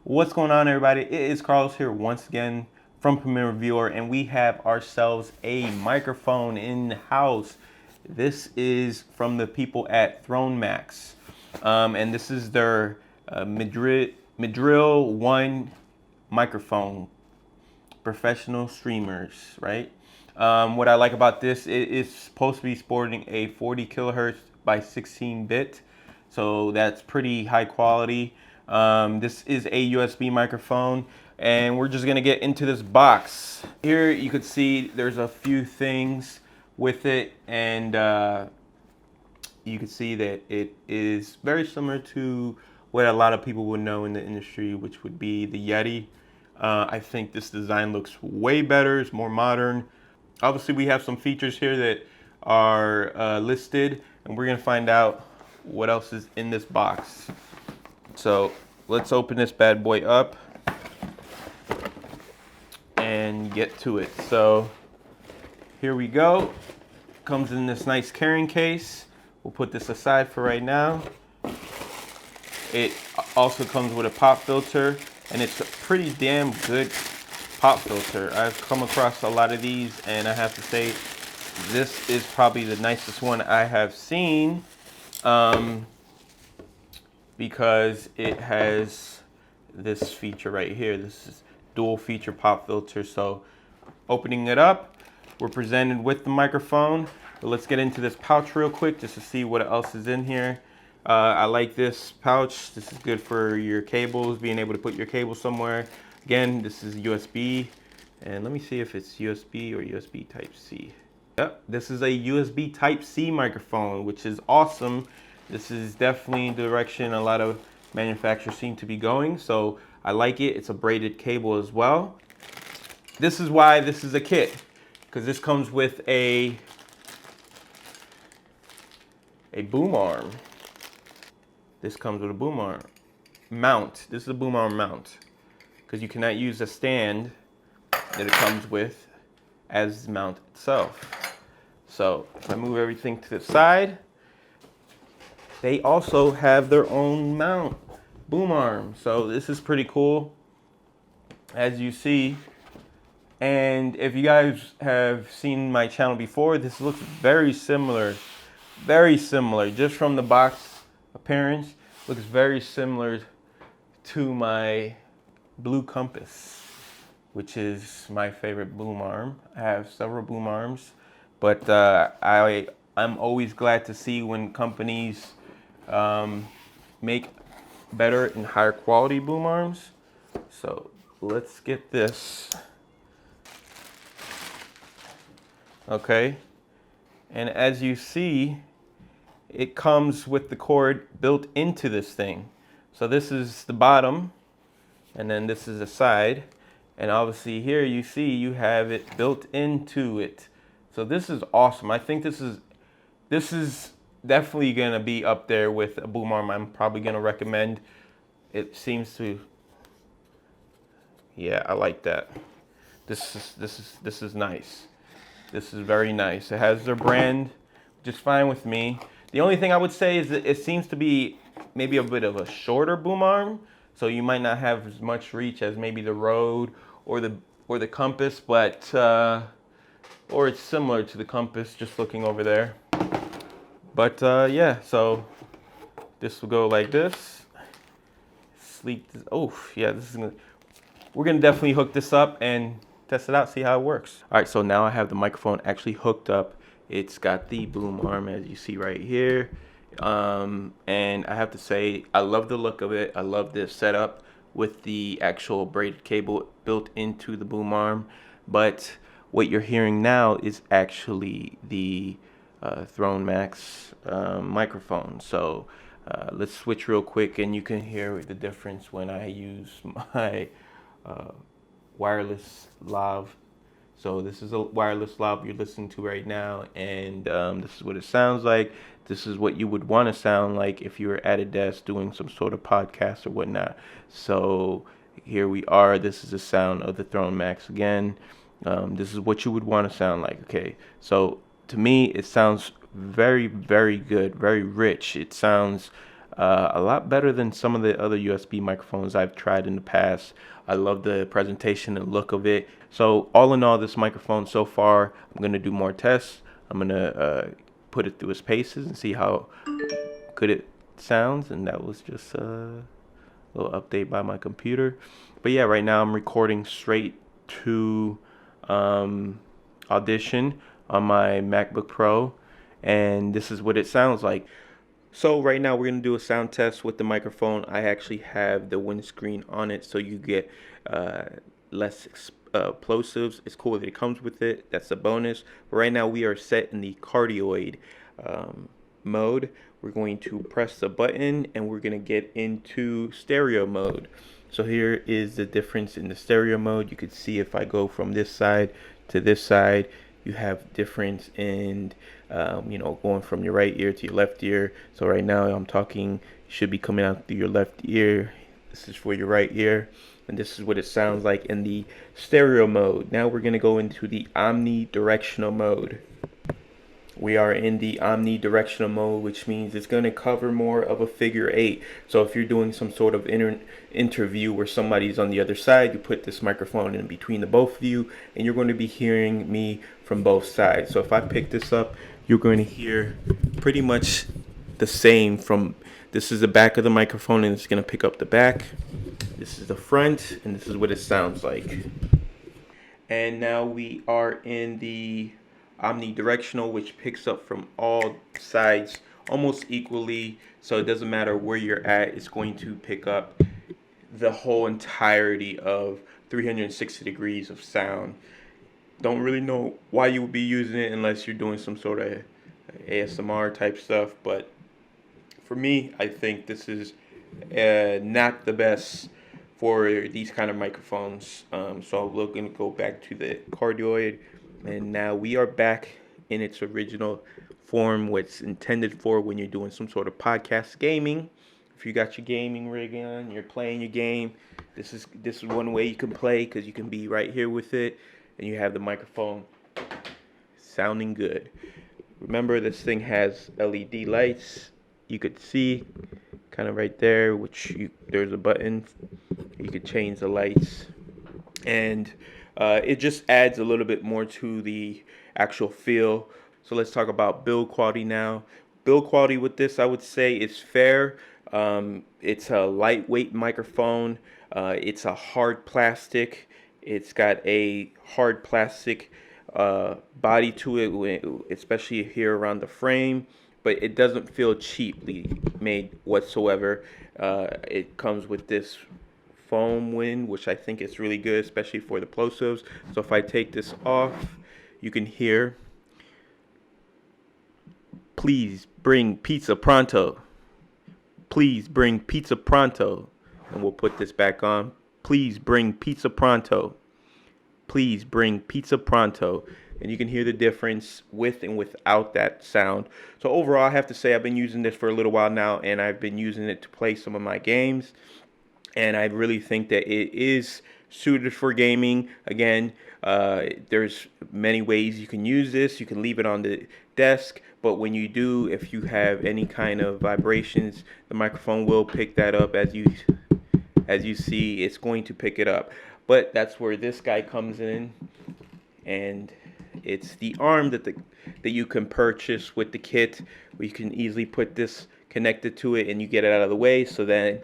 What's going on, everybody? It is Carlos here once again from PremierReviewer, and we have ourselves a microphone in the house. This is from the people at Thronmax, and this is their Mdrill 1 microphone, professional streamers, right? What I like about this, it is supposed to be sporting a 40 kilohertz by 16 bit, so that's pretty high quality. This is a USB microphone, and we're just gonna get into this box. Here you could see there's a few things with it, and you can see that it is very similar to what a lot of people would know in the industry, which would be the Yeti. I think this design looks way better, it's more modern. Obviously we have some features here that are listed, and we're gonna find out what else is in this box. So let's open this bad boy up and get to it. So here we go. Comes in this nice carrying case. We'll put this aside for right now. It also comes with a pop filter, and it's a pretty damn good pop filter. I've come across a lot of these, and I have to say this is probably the nicest one I have seen. Because it has this feature right here. This is dual feature pop filter. So opening it up, we're presented with the microphone. But let's get into this pouch real quick just to see what else is in here. I like this pouch. This is good for your cables, being able to put your cable somewhere. Again, this is USB. And let me see if it's USB or USB Type-C. Yep, this is a USB Type-C microphone, which is awesome. This is definitely the direction a lot of manufacturers seem to be going, so I like it. It's a braided cable as well. This is why this is a kit, because this comes with a boom arm. This comes with a boom arm mount. This is a boom arm mount, because you cannot use the stand that it comes with as the mount itself. So if I move everything to the side, they also have their own mount, boom arm. So this is pretty cool, as you see. And if you guys have seen my channel before, this looks very similar, just from the box appearance, looks very similar to my Blue Compass, which is my favorite boom arm. I have several boom arms, but I'm always glad to see when companies make better and higher quality boom arms. So let's get this. Okay, and as you see, it comes with the cord built into this thing. So this is the bottom, and then this is the side, and obviously here you see you have it built into it. So this is awesome. I think this is definitely gonna be up there with a boom arm I'm probably gonna recommend. It seems to, yeah, I like that. This is nice. This is very nice. It has their brand, which is fine with me. The only thing I would say is that it seems to be maybe a bit of a shorter boom arm, so you might not have as much reach as maybe the Rode or the Compass, but or it's similar to the Compass, just looking over there. But yeah, so this will go like this. Sleek. Oh yeah, we're gonna definitely hook this up and test it out, see how it works. All right, so now I have the microphone actually hooked up. It's got the boom arm, as you see right here. And I have to say, I love the look of it. I love this setup with the actual braided cable built into the boom arm. But what you're hearing now is actually the Thronmax microphone. So let's switch real quick, and you can hear the difference when I use my wireless lav. So this is a wireless lav you're listening to right now, and this is what it sounds like. This is what you would want to sound like if you were at a desk doing some sort of podcast or whatnot. So here we are. This is the sound of the Thronmax again. This is what you would want to sound like. Okay, so to me it sounds very, very good, very rich. It sounds A lot better than some of the other USB microphones I've tried in the past. I love the presentation and look of it. So all in all, this microphone so far, I'm gonna do more tests. I'm gonna put it through its paces and see how good it sounds. And that was just a little update by my computer. But yeah, right now I'm recording straight to Audition on my MacBook Pro, and this is what it sounds like. So right now we're gonna do a sound test with the microphone. I actually have the windscreen on it, so you get less plosives. It's cool that it comes with it. That's a bonus. But right now we are set in the cardioid mode. We're going to press the button and we're gonna get into stereo mode. So here is the difference in the stereo mode. You could see if I go from this side to this side, you have difference in going from your right ear to your left ear. So right now I'm talking, should be coming out through your left ear. This is for your right ear, and this is what it sounds like in the stereo mode. Now we're gonna go into the omnidirectional mode. We are in the omnidirectional mode, which means it's going to cover more of a figure 8. So if you're doing some sort of interview where somebody's on the other side, you put this microphone in between the both of you, and you're going to be hearing me from both sides. So if I pick this up, you're going to hear pretty much the same from, this is the back of the microphone, and it's going to pick up the back. This is the front, and this is what it sounds like. And now we are in the omnidirectional, which picks up from all sides almost equally, so it doesn't matter where you're at, it's going to pick up the whole entirety of 360 degrees of sound. Don't really know why you would be using it unless you're doing some sort of ASMR type stuff, but for me, I think this is not the best for these kind of microphones. So we're going to go back to the cardioid. And now we are back in its original form, what's intended for when you're doing some sort of podcast gaming. If you got your gaming rig on, you're playing your game, this is one way you can play, because you can be right here with it, and you have the microphone sounding good. Remember, this thing has LED lights. You could see kind of right there, there's a button. You could change the lights, and it just adds a little bit more to the actual feel. So let's talk about build quality now. Build quality with this, I would say, is fair. It's a lightweight microphone. It's a hard plastic. It's got a hard plastic body to it, especially here around the frame. But it doesn't feel cheaply made whatsoever. It comes with this foam wind, which I think is really good, especially for the plosives. So if I take this off, you can hear, please bring pizza pronto. Please bring pizza pronto. And we'll put this back on. Please bring pizza pronto. Please bring pizza pronto. And you can hear the difference with and without that sound. So overall, I have to say I've been using this for a little while now, and I've been using it to play some of my games. And I really think that it is suited for gaming. Again, there's many ways you can use this. You can leave it on the desk, but when you do, if you have any kind of vibrations, the microphone will pick that up. As you see, it's going to pick it up. But that's where this guy comes in, and it's the arm that you can purchase with the kit, where you can easily put this connected to it, and you get it out of the way, so then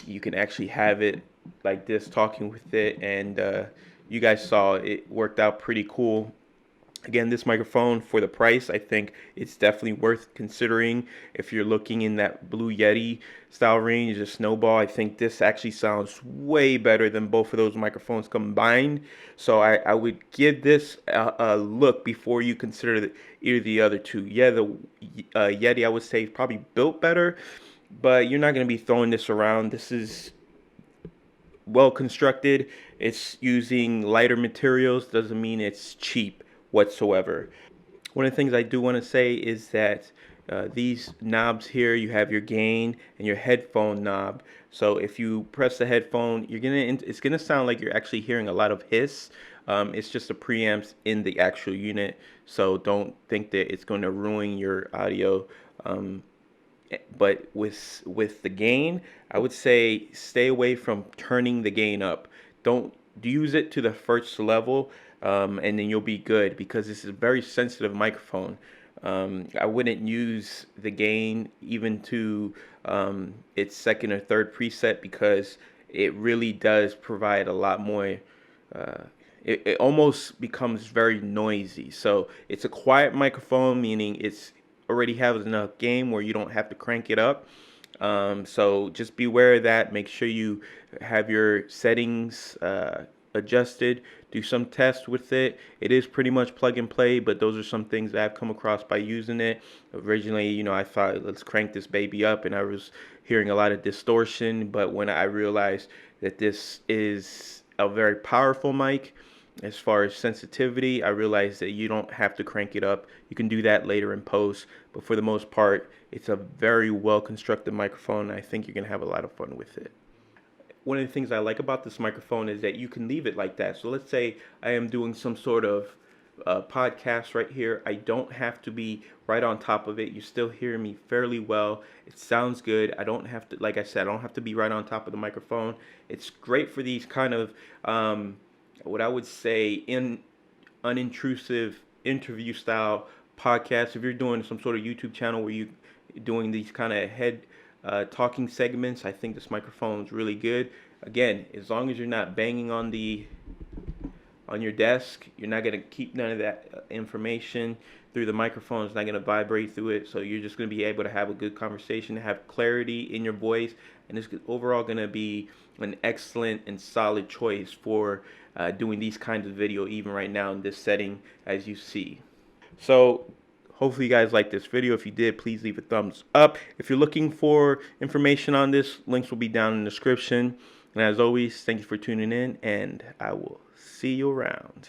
you can actually have it like this, talking with it. And you guys saw it worked out pretty cool. Again, this microphone, for the price, I think it's definitely worth considering. If you're looking in that Blue Yeti style range, a Snowball, I think this actually sounds way better than both of those microphones combined. So I would give this a look before you consider either the other two. Yeah, the Yeti, I would say, is probably built better, but you're not going to be throwing this around. This is well constructed. It's using lighter materials. Doesn't mean it's cheap whatsoever. One of the things I do want to say is that these knobs here, you have your gain and your headphone knob. So if you press the headphone, it's gonna sound like you're actually hearing a lot of hiss. It's just the preamps in the actual unit, so don't think that it's going to ruin your audio. But with the gain, I would say stay away from turning the gain up. Don't use it to the first level, and then you'll be good, because this is a very sensitive microphone. I wouldn't use the gain even to its second or third preset, because it really does provide a lot more. Uh, it almost becomes very noisy. So it's a quiet microphone, meaning it's already has enough gain where you don't have to crank it up. So just beware of that. Make sure you have your settings adjusted. Do some tests with it. It is pretty much plug and play, but those are some things that I've come across by using it. Originally, I thought, let's crank this baby up, and I was hearing a lot of distortion. But when I realized that this is a very powerful mic, as far as sensitivity, I realized that you don't have to crank it up. You can do that later in post, but for the most part, it's a very well constructed microphone. I think you're gonna have a lot of fun with it. One of the things I like about this microphone is that you can leave it like that. So let's say I am doing some sort of podcast right here. I don't have to be right on top of it. You still hear me fairly well. It sounds good. I don't have to, like I said, I don't have to be right on top of the microphone. It's great for these kind of what I would say in unintrusive interview style podcasts. If you're doing some sort of YouTube channel where you're doing these kind of head talking segments, I think this microphone is really good. Again, as long as you're not banging on your desk, you're not gonna keep none of that information through the microphone. It's not gonna vibrate through it, so you're just gonna be able to have a good conversation, have clarity in your voice, and it's overall gonna be an excellent and solid choice for doing these kinds of video, even right now in this setting, as you see. So hopefully you guys liked this video. If you did, please leave a thumbs up. If you're looking for information on this, links will be down in the description. And as always, thank you for tuning in, and I will see you around.